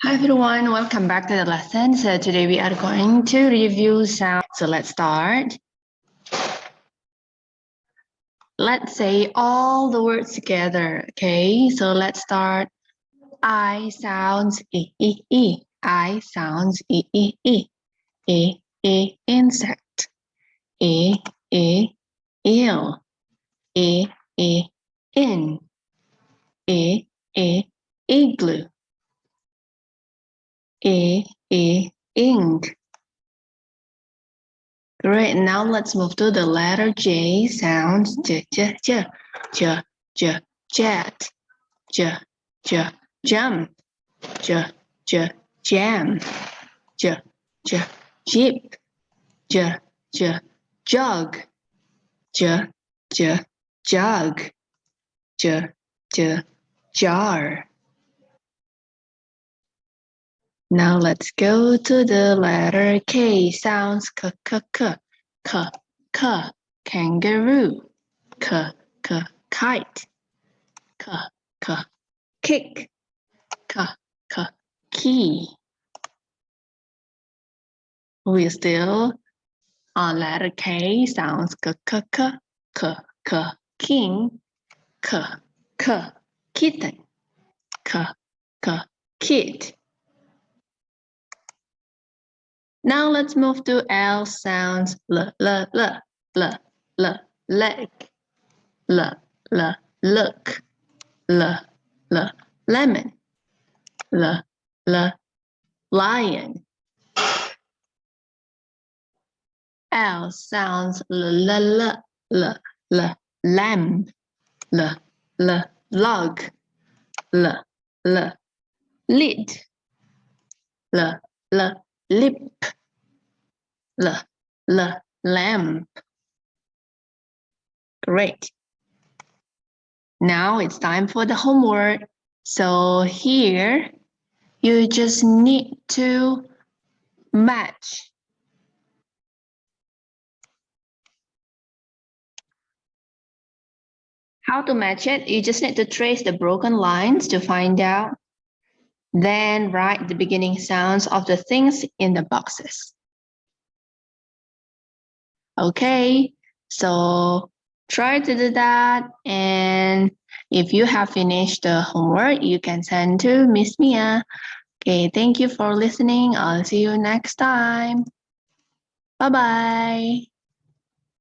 Hi everyone, welcome back to the lesson. So today we are going to review sound. So let's start. Let's say all the words together. Okay, so let's start. I sounds e e e. I sounds e e e. Insect. E eel. E in. E igloo. E ink. Great. Now let's move to the letter J. Sounds j, jet, jump, jam, jeep, jug, jug, jar. Now let's go to the letter K. Sounds k, kangaroo, kite, kick, key. We're still on letter K. Sounds king, kitten, kid. Now let's move to L. Sounds leg, look, lemon, lion. L sounds lamb, log, lid, lip, lamp. Great. Now it's time for the homework. So here, you just need to match. How to match it? You just need to trace the broken lines to find out. Then write the beginning sounds of the things in the boxes. Okay, so try to do that. And if you have finished the homework, you can send to Miss Mia. Okay, thank you for listening. I'll see you next time. Bye-bye.